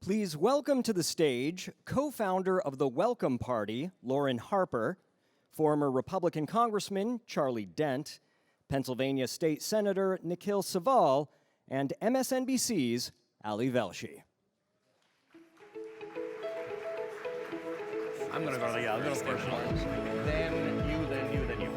Please welcome to the stage co-founder of the Welcome Party, Lauren Harper, former Republican Congressman Charlie Dent, Pennsylvania State Senator Nikil Saval, and MSNBC's Ali Velshi. I'm going to go to the, I'll go first. Then you, then you, then you.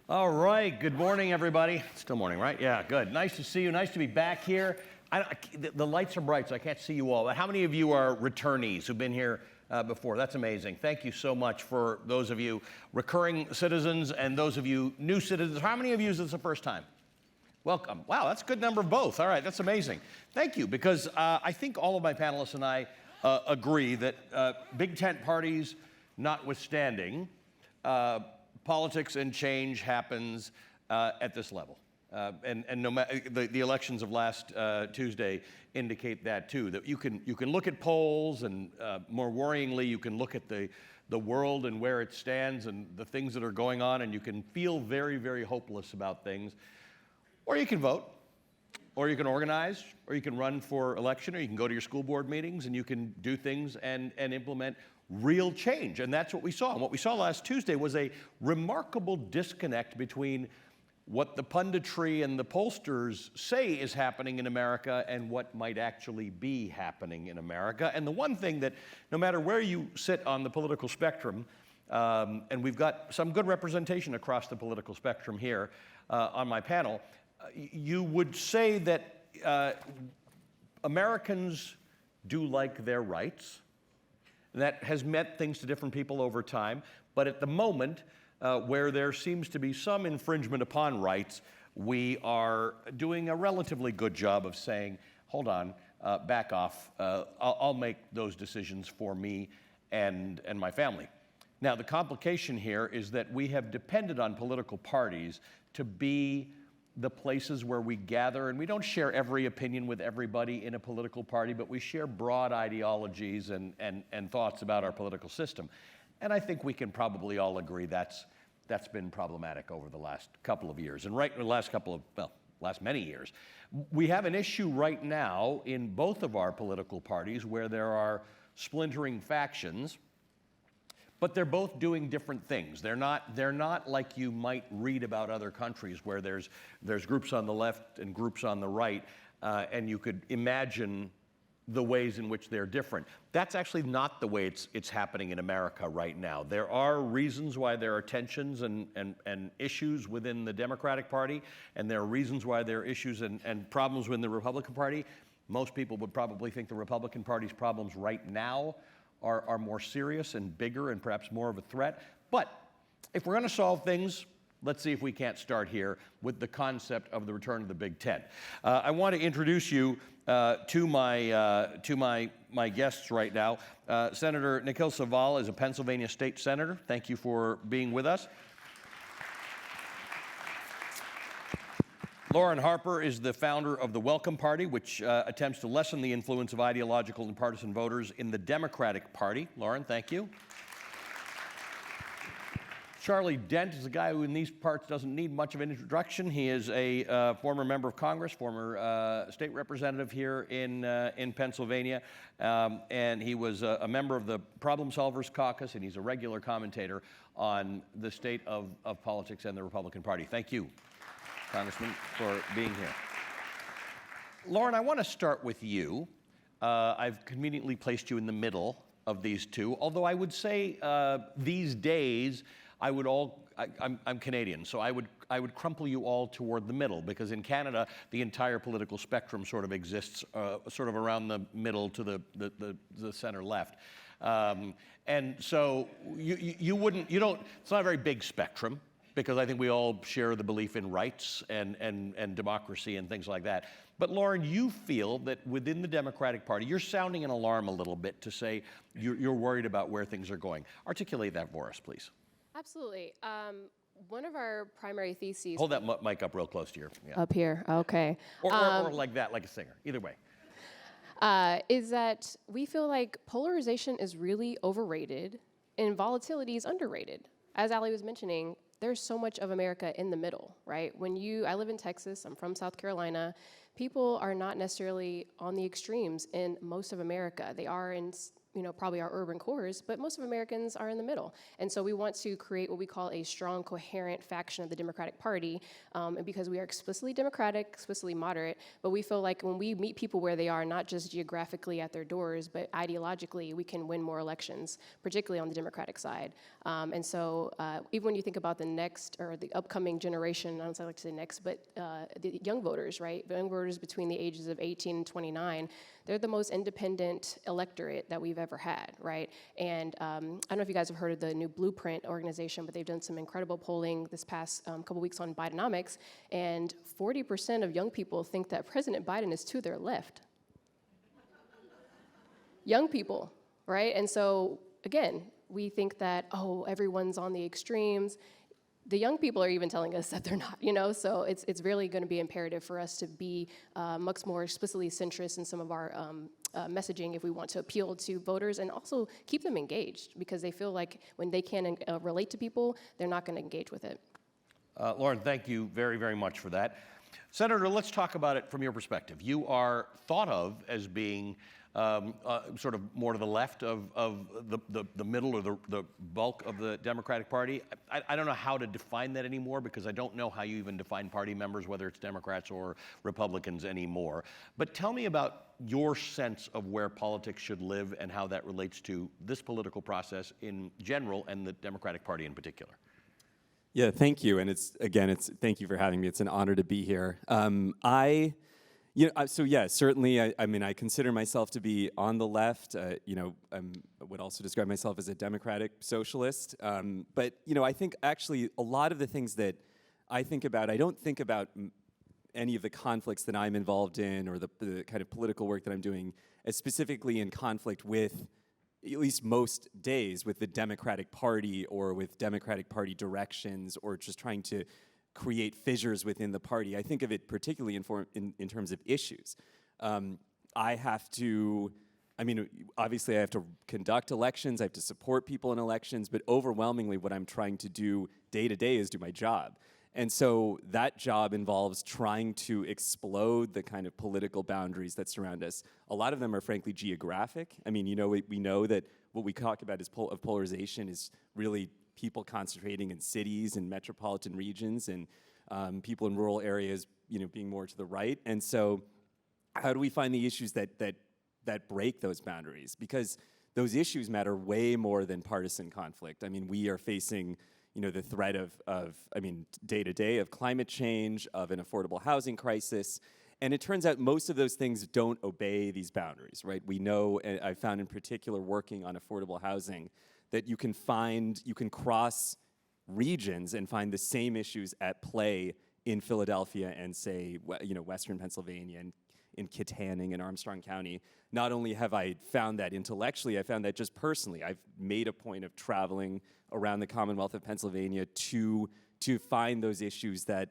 All right, good morning, everybody. It's still morning, right? Yeah, good. Nice to see you. Nice to be back here. The lights are bright, so I can't see you all. But how many of you are returnees who've been here before? That's amazing. Thank you so much for those of you recurring citizens and those of you new citizens. How many of you is this the first time? Welcome. Wow, that's a good number of both. All right, that's amazing. Thank you, because I think all of my panelists and I agree that big tent parties notwithstanding, politics and change happens at this level. And no the elections of last Tuesday indicate that too, that you can look at polls and more worryingly, you can look at the world and where it stands and the things that are going on, and you can feel very, very hopeless about things. Or you can vote, or you can organize, or you can run for election, or you can go to your school board meetings and you can do things and implement real change. And that's what we saw. And what we saw last Tuesday was a remarkable disconnect between what the punditry and the pollsters say is happening in America and what might actually be happening in America. And the one thing that, no matter where you sit on the political spectrum, and we've got some good representation across the political spectrum here on my panel, you would say that Americans do like their rights. That has meant things to different people over time, but at the moment, where there seems to be some infringement upon rights, we are doing a relatively good job of saying, hold on, back off, I'll make those decisions for me and my family. Now, the complication here is that we have depended on political parties to be the places where we gather, and we don't share every opinion with everybody in a political party, but we share broad ideologies and thoughts about our political system. And I think we can probably all agree that's been problematic over the last couple of years. And right in the last many years. We have an issue right now in both of our political parties where there are splintering factions, but they're both doing different things. They're not like you might read about other countries where there's groups on the left and groups on the right, and you could imagine the ways in which they're different. That's actually not the way it's happening in America right now. There are reasons why there are tensions and issues within the Democratic Party, and there are reasons why there are issues and problems within the Republican Party. Most people would probably think the Republican Party's problems right now are more serious and bigger and perhaps more of a threat. But if we're going to solve things, let's see if we can't start here with the concept of the return of the Big Tent. I want to introduce you to my guests right now. Senator Nikil Saval is a Pennsylvania state senator. Thank you for being with us. Lauren Harper is the founder of the Welcome Party, which attempts to lessen the influence of ideological and partisan voters in the Democratic Party. Lauren, thank you. Charlie Dent is a guy who in these parts doesn't need much of an introduction. He is a former member of Congress, former state representative here in Pennsylvania, and he was a member of the Problem-Solvers Caucus, and he's a regular commentator on the state of politics and the Republican Party. Thank you, Congressman, for being here. Lauren, I want to start with you. I've conveniently placed you in the middle of these two, although I would say these days, I'm Canadian, so I would crumple you all toward the middle, because in Canada, the entire political spectrum sort of exists sort of around the middle to the center left. And so it's not a very big spectrum, because I think we all share the belief in rights and democracy and things like that. But Lauren, you feel that within the Democratic Party, you're sounding an alarm a little bit to say you're worried about where things are going. Articulate that for us, please. Absolutely. One of our primary theses... Hold that mic up real close to your... Yeah. Up here, okay. Or like that, like a singer, either way. is that we feel like polarization is really overrated and volatility is underrated. As Ali was mentioning, there's so much of America in the middle, right? I live in Texas, I'm from South Carolina. People are not necessarily on the extremes in most of America. They are in, probably our urban cores, but most of Americans are in the middle. And so we want to create what we call a strong, coherent faction of the Democratic Party, and because we are explicitly Democratic, explicitly moderate, but we feel like when we meet people where they are, not just geographically at their doors, but ideologically, we can win more elections, particularly on the Democratic side. And so even when you think about the next, or the upcoming generation, I don't like to say next, but the young voters, right? The young voters between the ages of 18 and 29, they're the most independent electorate that we've ever had, right? And I don't know if you guys have heard of the new Blueprint organization, but they've done some incredible polling this past couple weeks on Bidenomics, and 40% of young people think that President Biden is to their left. Young people, right? And so, again, we think that, everyone's on the extremes. The young people are even telling us that they're not, so it's really going to be imperative for us to be much more explicitly centrist in some of our messaging if we want to appeal to voters and also keep them engaged, because they feel like when they can relate to people, they're not going to engage with it. Lauren, thank you very, very much for that. Senator, let's talk about it from your perspective. You are thought of as being sort of more to the left of the middle or the bulk of the Democratic Party. I don't know how to define that anymore, because I don't know how you even define party members, whether it's Democrats or Republicans anymore. But tell me about your sense of where politics should live and how that relates to this political process in general and the Democratic Party in particular. Yeah, thank you. And thank you for having me. It's an honor to be here. Certainly, I consider myself to be on the left. I would also describe myself as a democratic socialist. But I think actually a lot of the things that I think about, I don't think about any of the conflicts that I'm involved in or the kind of political work that I'm doing as specifically in conflict with, at least most days, with the Democratic Party or with Democratic Party directions or just trying to create fissures within the party. I think of it particularly in terms of issues. Obviously I have to conduct elections, I have to support people in elections, but overwhelmingly what I'm trying to do day to day is do my job. And so that job involves trying to explode the kind of political boundaries that surround us. A lot of them are frankly geographic. We know that what we talk about of polarization is really people concentrating in cities and metropolitan regions, and people in rural areas, being more to the right. And so, how do we find the issues that break those boundaries? Because those issues matter way more than partisan conflict. We are facing, the threat of day to day of climate change, of an affordable housing crisis. And it turns out most of those things don't obey these boundaries, right? We know, and I found in particular working on affordable housing, that you can cross regions and find the same issues at play in Philadelphia and say, Western Pennsylvania and in Kittanning and Armstrong County. Not only have I found that intellectually, I found that just personally. I've made a point of traveling around the Commonwealth of Pennsylvania to find those issues that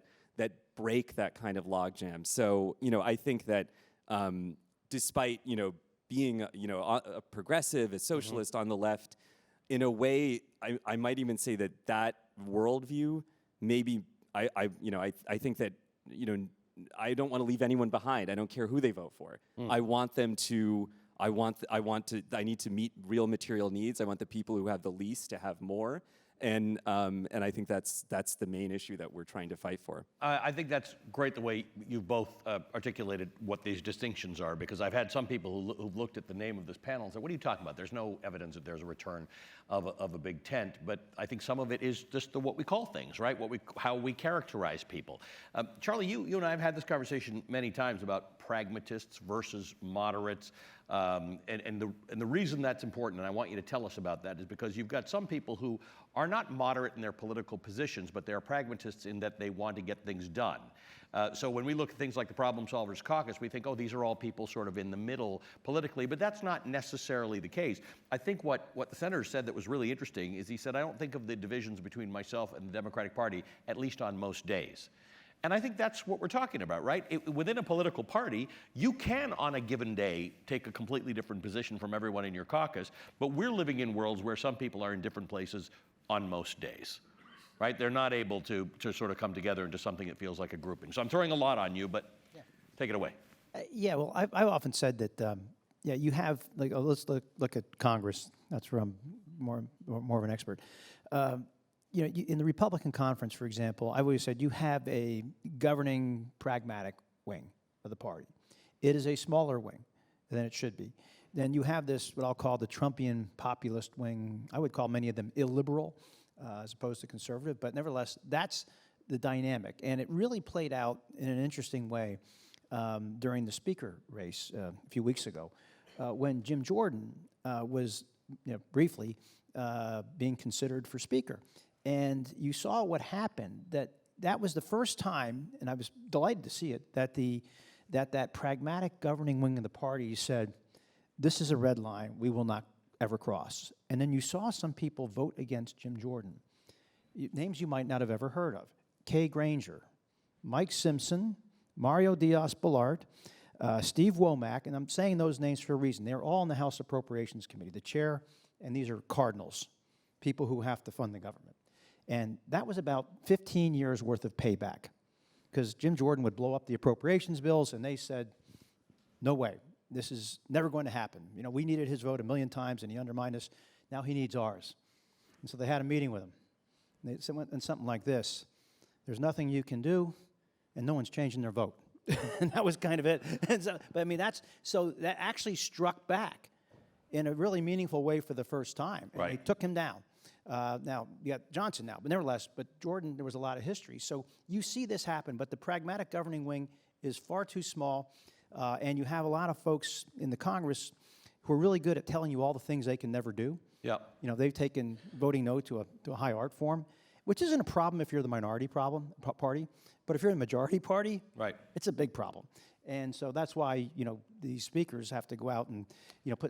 break that kind of logjam. So, I think that despite, being, a progressive, a socialist on the left, in a way, I might even say that worldview, maybe, I think that, I don't want to leave anyone behind. I don't care who they vote for. I want them to, I need to meet real material needs. I want the people who have the least to have more. And I think that's the main issue that we're trying to fight for. I think that's great the way you've both articulated what these distinctions are, because I've had some people who've looked at the name of this panel and said, what are you talking about? There's no evidence that there's a return of a big tent. But I think some of it is just what we call things, right? How we characterize people. Charlie, you and I have had this conversation many times about pragmatists versus moderates. And the reason that's important, and I want you to tell us about that, is because you've got some people who are not moderate in their political positions, but they're pragmatists in that they want to get things done. So when we look at things like the Problem-Solvers Caucus, we think, these are all people sort of in the middle politically, but that's not necessarily the case. I think what the senator said that was really interesting is he said, I don't think of the divisions between myself and the Democratic Party, at least on most days. And I think that's what we're talking about, right? Within a political party, you can, on a given day, take a completely different position from everyone in your caucus, but we're living in worlds where some people are in different places on most days, right? They're not able to sort of come together into something that feels like a grouping. So I'm throwing a lot on you, but take it away. Yeah, well, I've often said that, you have, like, let's look at Congress. That's where I'm more of an expert. In the Republican conference, for example, I've always said you have a governing pragmatic wing of the party. It is a smaller wing than it should be. Then you have this, what I'll call the Trumpian populist wing. I would call many of them illiberal as opposed to conservative, but nevertheless, that's the dynamic. And it really played out in an interesting way during the speaker race a few weeks ago when Jim Jordan was briefly being considered for speaker. And you saw what happened, that was the first time, and I was delighted to see it, that pragmatic governing wing of the party said, this is a red line we will not ever cross. And then you saw some people vote against Jim Jordan. Names you might not have ever heard of. Kay Granger, Mike Simpson, Mario Diaz-Balart, Steve Womack, and I'm saying those names for a reason. They're all in the House Appropriations Committee, the chair, and these are cardinals, people who have to fund the government. And that was about 15 years worth of payback, because Jim Jordan would blow up the appropriations bills, and they said, no way, this is never going to happen. We needed his vote 1,000,000 times, and he undermined us. Now he needs ours. And so they had a meeting with him. And they said something like this: there's nothing you can do, and no one's changing their vote. And that was kind of it. And so, but I mean, that actually struck back in a really meaningful way for the first time. And they took him down. Now, you got Johnson now, but nevertheless, but Jordan, there was a lot of history. So you see this happen, but the pragmatic governing wing is far too small, and you have a lot of folks in the Congress who are really good at telling you all the things they can never do. Yeah. They've taken voting no to a high art form, which isn't a problem if you're the minority party, but if you're the majority party, it's a big problem. And so that's why, these speakers have to go out and,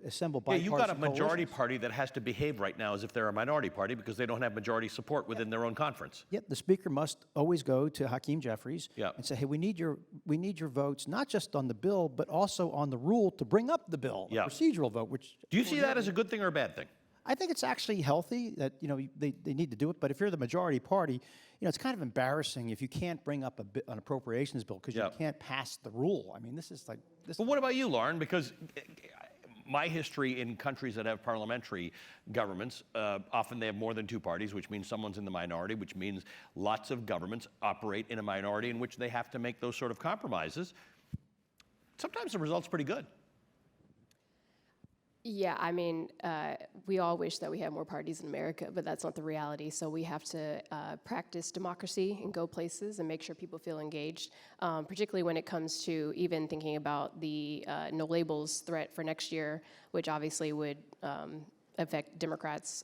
assemble bipartisan you've got a majority coalitions. party that has to behave right now as if they're a minority party because they don't have majority support within their own conference. Yep, the speaker must always go to Hakeem Jeffries and say, hey, we need your votes, not just on the bill, but also on the rule to bring up the bill, a procedural vote. Which do you see that as a good thing or a bad thing? I think it's actually healthy that they need to do it. But if you're the majority party, it's kind of embarrassing if you can't bring up an appropriations bill because you can't pass the rule. I mean, this is like this. Well, what about you, Lauren? Because my history in countries that have parliamentary governments, often they have more than two parties, which means someone's in the minority, which means lots of governments operate in a minority in which they have to make those sort of compromises. Sometimes the result's pretty good. Yeah, I mean, we all wish that we had more parties in America, but that's not the reality. So we have to practice democracy and go places and make sure people feel engaged, particularly when it comes to even thinking about the no labels threat for next year, which obviously would affect Democrats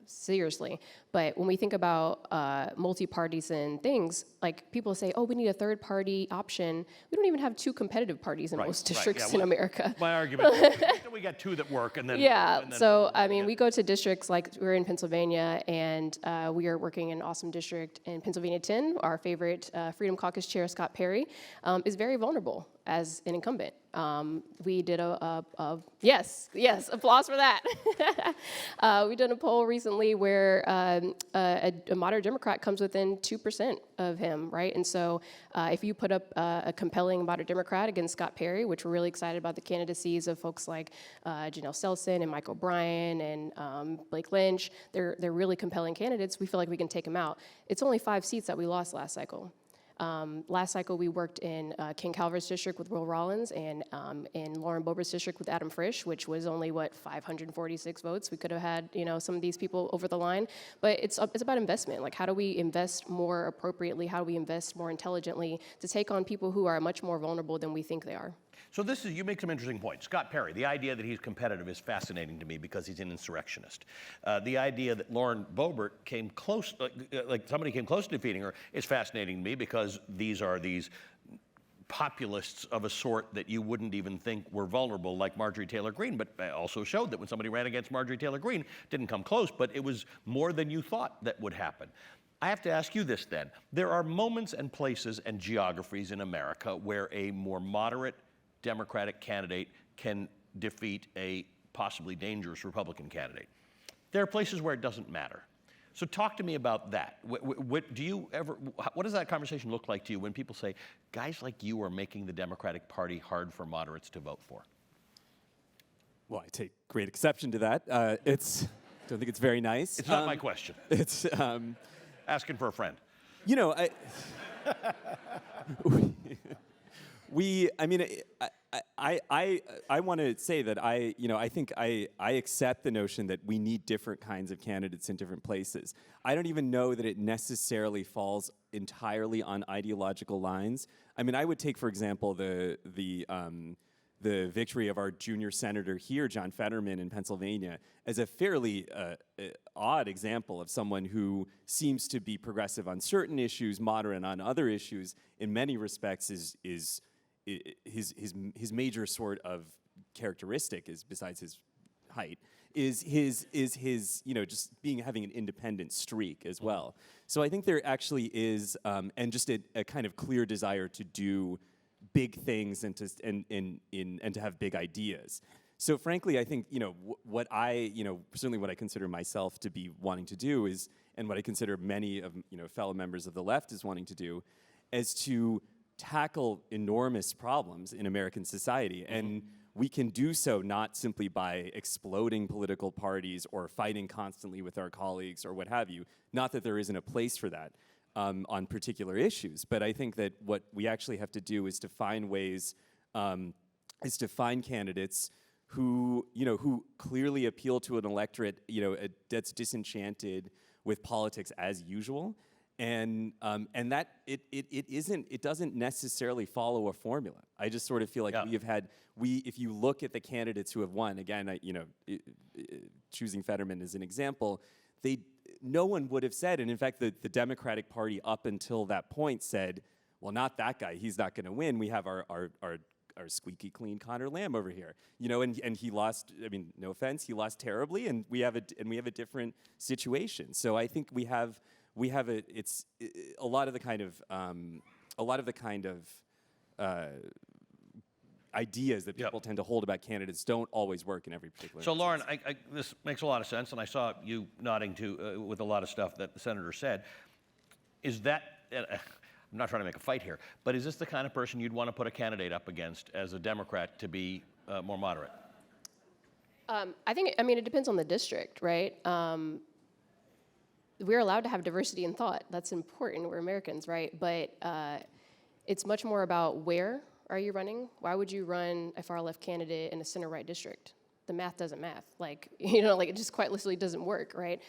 seriously. But when we think about multi-partisan things, like people say, oh, we need a third party option. We don't even have two competitive parties in most districts in America. My argument is we got two that work and then... So I mean, we go to districts like we're in Pennsylvania, and we are working in an awesome district in Pennsylvania 10. Our favorite Freedom Caucus chair, Scott Perry, is very vulnerable as an incumbent. We did yes, applause for that. We did a poll recently where a moderate Democrat comes within 2% of him, right? And so if you put up a compelling moderate Democrat against Scott Perry, which we're really excited about the candidacies of folks like Janelle Selson and Mike O'Brien and Blake Lynch, they're really compelling candidates. We feel like we can take them out. It's only 5 seats that we lost last cycle. Last cycle, we worked in King Calvert's district with Will Rollins and in Lauren Boebert's district with Adam Frisch, which was only, 546 votes. We could have had, some of these people over the line. But it's about investment. Like, how do we invest more appropriately? How do we invest more intelligently to take on people who are much more vulnerable than we think they are? So you make some interesting points. Scott Perry, the idea that he's competitive is fascinating to me because he's an insurrectionist. The idea that Lauren Boebert came close, like somebody came close to defeating her, is fascinating to me because these are these populists of a sort that you wouldn't even think were vulnerable, like Marjorie Taylor Greene, but also showed that when somebody ran against Marjorie Taylor Greene, didn't come close, but it was more than you thought that would happen. I have to ask you this then. There are moments and places and geographies in America where a more moderate Democratic candidate can defeat a possibly dangerous Republican candidate. There are places where it doesn't matter. So talk to me about that. What does that conversation look like to you when people say, guys like you are making the Democratic Party hard for moderates to vote for? Well, I take great exception to that. Don't think it's very nice. It's not my question. It's asking for a friend. You know, I want to say that I think I accept the notion that we need different kinds of candidates in different places. I don't even know that it necessarily falls entirely on ideological lines. I mean, I would take, for example, the victory of our junior senator here, John Fetterman in Pennsylvania, as a fairly odd example of someone who seems to be progressive on certain issues, moderate on other issues. In many respects, his major sort of characteristic is, besides his height, is his just having an independent streak as well. So I think there actually is, and just a kind of clear desire to do big things and to have big ideas. So frankly, I think certainly what I consider myself to be wanting to do is, and what I consider many of fellow members of the left is wanting to do, is to tackle enormous problems in American society. And we can do so not simply by exploding political parties or fighting constantly with our colleagues or what have you. Not that there isn't a place for that on particular issues, but I think that what we actually have to do is to find ways, is to find candidates who clearly appeal to an electorate, that's disenchanted with politics as usual. And that it doesn't necessarily follow a formula. I just sort of feel like if you look at the candidates who have won, again, choosing Fetterman as an example, no one would have said, and in fact, the Democratic Party up until that point said, well, not that guy, he's not going to win. We have our squeaky clean Connor Lamb over here, and he lost. I mean, no offense, he lost terribly, and we have a different situation. So I think we have a lot of the kind of ideas that people tend to hold about candidates don't always work in every particular So, instance. Lauren, this makes a lot of sense, and I saw you nodding to with a lot of stuff that the senator said. Is that, I'm not trying to make a fight here, but is this the kind of person you'd want to put a candidate up against as a Democrat to be more moderate? It depends on the district, right? We're allowed to have diversity in thought. That's important. We're Americans, right? But it's much more about where are you running? Why would you run a far left candidate in a center right district? The math doesn't math. It just quite literally doesn't work, right?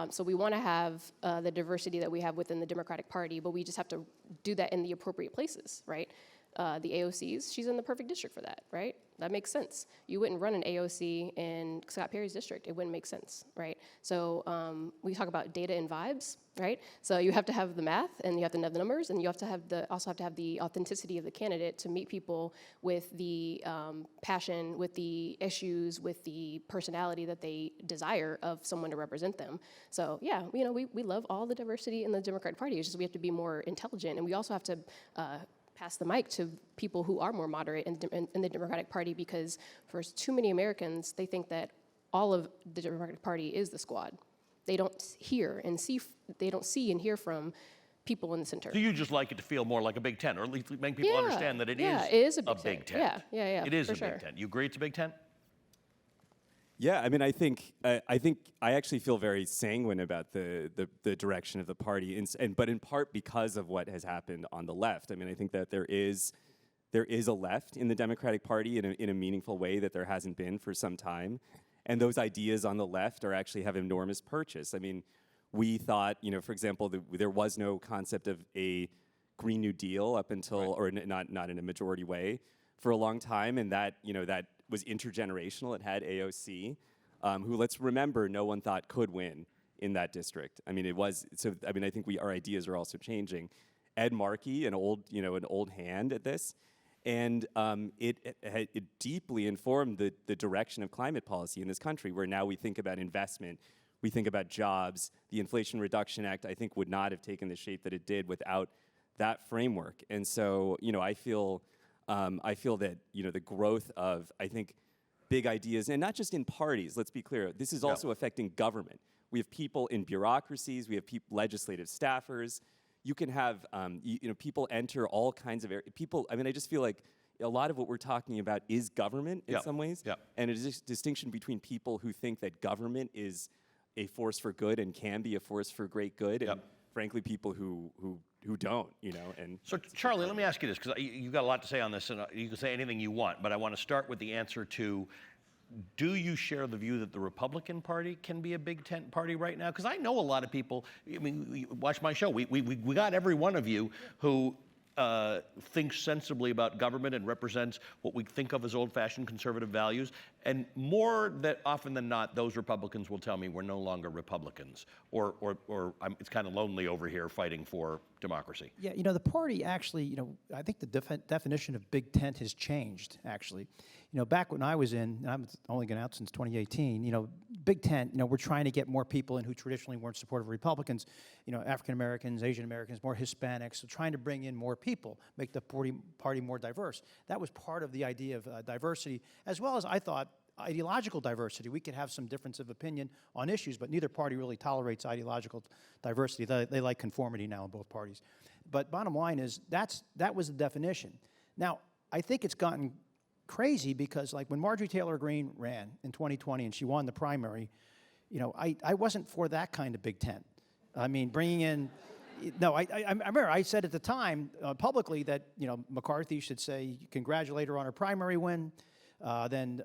So we want to have the diversity that we have within the Democratic Party, but we just have to do that in the appropriate places, right? The AOCs, she's in the perfect district for that, right? That makes sense. You wouldn't run an AOC in Scott Perry's district. It wouldn't make sense, right? So we talk about data and vibes, right? So you have to have the math, and you have to have the numbers, and you have to have also have to have the authenticity of the candidate to meet people with the passion, with the issues, with the personality that they desire of someone to represent them. So yeah, we love all the diversity in the Democratic Party. It's just we have to be more intelligent, and we also have to pass the mic to people who are more moderate in the Democratic Party, because for too many Americans, they think that all of the Democratic Party is the squad. They don't they don't see and hear from people in the center. Do you just like it to feel more like a Big Ten, or at least make people understand that it is a Big Ten. Yeah, it is a sure. Big Ten. You agree it's a Big Ten? Yeah, I mean, I think I actually feel very sanguine about the direction of the party, but in part because of what has happened on the left. I mean, I think that there is a left in the Democratic Party in a meaningful way that there hasn't been for some time, and those ideas on the left have enormous purchase. I mean, we thought, for example, there was no concept of a Green New Deal up until, or not in a majority way, for a long time, and that was intergenerational. It had AOC, who, let's remember, no one thought could win in that district. I mean, it was so. I mean, I think our ideas are also changing. Ed Markey, an old hand at this, and it deeply informed the direction of climate policy in this country, where now we think about investment, we think about jobs. The Inflation Reduction Act, I think, would not have taken the shape that it did without that framework. And so, I feel that, the growth of, I think, big ideas, and not just in parties, let's be clear, this is also affecting government. We have people in bureaucracies, we have legislative staffers. You can have, people enter all kinds of areas. I just feel like a lot of what we're talking about is government in some ways. And it is a distinction between people who think that government is a force for good and can be a force for great good, and frankly, people who don't, And so, Charlie, let me ask you this, because you've got a lot to say on this, and you can say anything you want, but I want to start with the answer to, do you share the view that the Republican Party can be a big tent party right now? Because I know a lot of people, you watch my show, we got every one of you who thinks sensibly about government and represents what we think of as old-fashioned conservative values. And more that often than not, those Republicans will tell me we're no longer Republicans, or it's kind of lonely over here fighting for democracy. Yeah, the party actually, I think the definition of big tent has changed, actually. Back when I was in, and I'm only been out since 2018, big tent, we're trying to get more people in who traditionally weren't supportive of Republicans, African Americans, Asian Americans, more Hispanics, so trying to bring in more people, make the party more diverse. That was part of the idea of diversity, as well as, I thought, ideological diversity. We could have some difference of opinion on issues, but neither party really tolerates ideological diversity. They like conformity now in both parties. But bottom line is, that was the definition. Now, I think it's gotten crazy because, like, when Marjorie Taylor Greene ran in 2020 and she won the primary, I wasn't for that kind of big tent. I mean, bringing in, I remember I said at the time publicly that, McCarthy should say, congratulate her on her primary win, then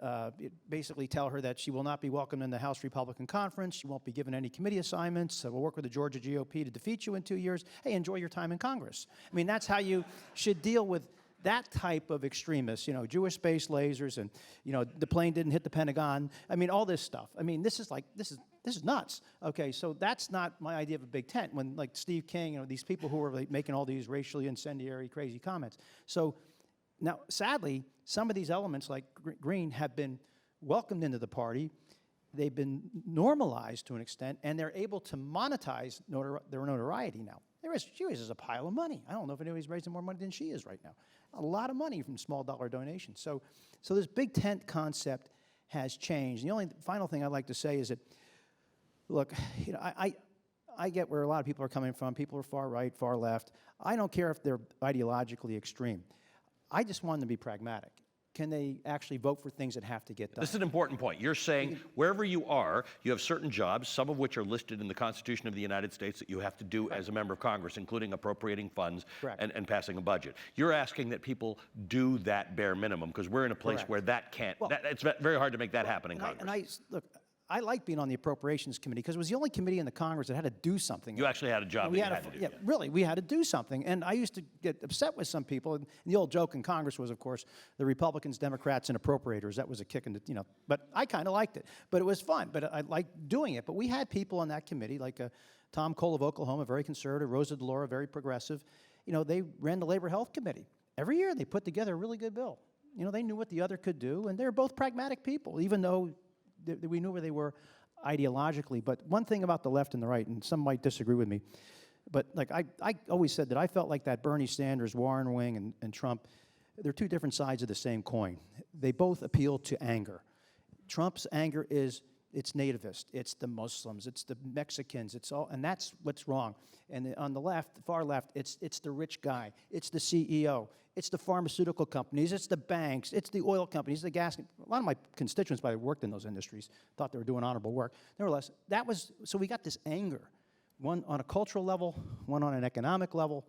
basically tell her that she will not be welcomed in the House Republican Conference, she won't be given any committee assignments, we'll work with the Georgia GOP to defeat you in 2 years. Hey, enjoy your time in Congress. I mean, that's how you should deal with that type of extremists, Jewish space lasers, and, the plane didn't hit the Pentagon. I mean, all this stuff. I mean, this is nuts. Okay, so that's not my idea of a big tent. When, like, Steve King, these people who are like making all these racially incendiary, crazy comments. So now, sadly, some of these elements, like Green, have been welcomed into the party. They've been normalized to an extent, and they're able to monetize their notoriety now. She raises a pile of money. I don't know if anybody's raising more money than she is right now. A lot of money from small dollar donations. So this big tent concept has changed. The only final thing I'd like to say is that, look, I get where a lot of people are coming from. People are far right, far left. I don't care if they're ideologically extreme. I just want them to be pragmatic. Can they actually vote for things that have to get done? This is an important point. You're saying wherever you are, you have certain jobs, some of which are listed in the Constitution of the United States that you have to do as a member of Congress, including appropriating funds and passing a budget. You're asking that people do that bare minimum, because we're in a place where that can't, it's very hard to make that happen in Congress. Look, I like being on the Appropriations Committee because it was the only committee in the Congress that had to do something. You actually had a job that you had to do. Yeah, really, we had to do something. And I used to get upset with some people. And the old joke in Congress was, of course, the Republicans, Democrats, and appropriators. That was a kick in the, but I kind of liked it. But it was fun. But I liked doing it. But we had people on that committee, like Tom Cole of Oklahoma, very conservative, Rosa DeLauro, very progressive. They ran the Labor Health Committee. Every year they put together a really good bill. They knew what the other could do. And they were both pragmatic people, even though we knew where they were ideologically. But one thing about the left and the right, and some might disagree with me, but like I always said that I felt like that Bernie Sanders, Warren wing, and Trump, they're two different sides of the same coin. They both appeal to anger. Trump's anger is, it's nativist, it's the Muslims, it's the Mexicans, it's all, and that's what's wrong. And on the left, the far left, it's the rich guy, it's the CEO, it's the pharmaceutical companies, it's the banks, it's the oil companies, the gas. A lot of my constituents, by the way, worked in those industries, thought they were doing honorable work. Nevertheless, so we got this anger, one on a cultural level, one on an economic level,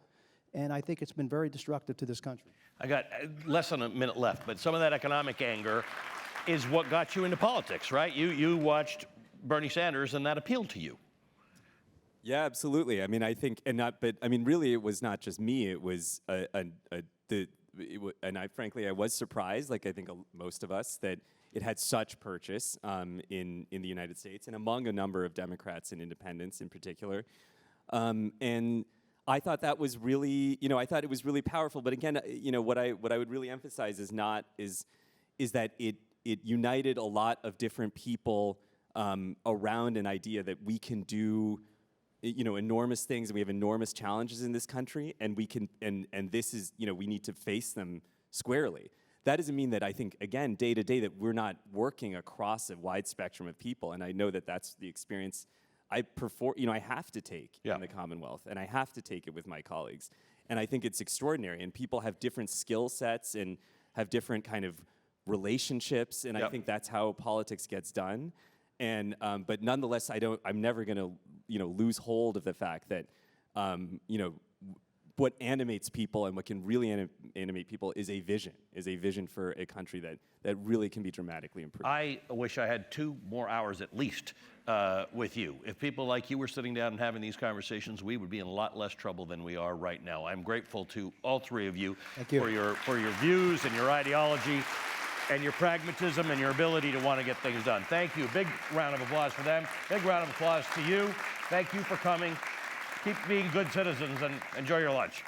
and I think it's been very destructive to this country. I got less than a minute left, but some of that economic anger is what got you into politics, right? You watched Bernie Sanders, and that appealed to you. Yeah, absolutely. I mean, I think, really, it was not just me. It was frankly, I was surprised, like I think most of us, that it had such purchase in the United States and among a number of Democrats and independents in particular. And I thought that was really, I thought it was really powerful. But again, what I would really emphasize is that it united a lot of different people around an idea that we can do, enormous things, and we have enormous challenges in this country, and we can, and this is, we need to face them squarely. That doesn't mean that I think, again, day to day, that we're not working across a wide spectrum of people, and I know that that's the experience I have to take in the Commonwealth, and I have to take it with my colleagues. And I think it's extraordinary, and people have different skill sets and have different kind of relationships, and I think that's how politics gets done. And but nonetheless, I'm never going to lose hold of the fact that what animates people and what can really animate people is a vision for a country that really can be dramatically improved. I wish I had 2 more hours at least with you. If people like you were sitting down and having these conversations, we would be in a lot less trouble than we are right now. I'm grateful to all 3 of you, for your views and your ideology and your pragmatism and your ability to want to get things done. Thank you. Big round of applause for them. Big round of applause to you. Thank you for coming. Keep being good citizens and enjoy your lunch.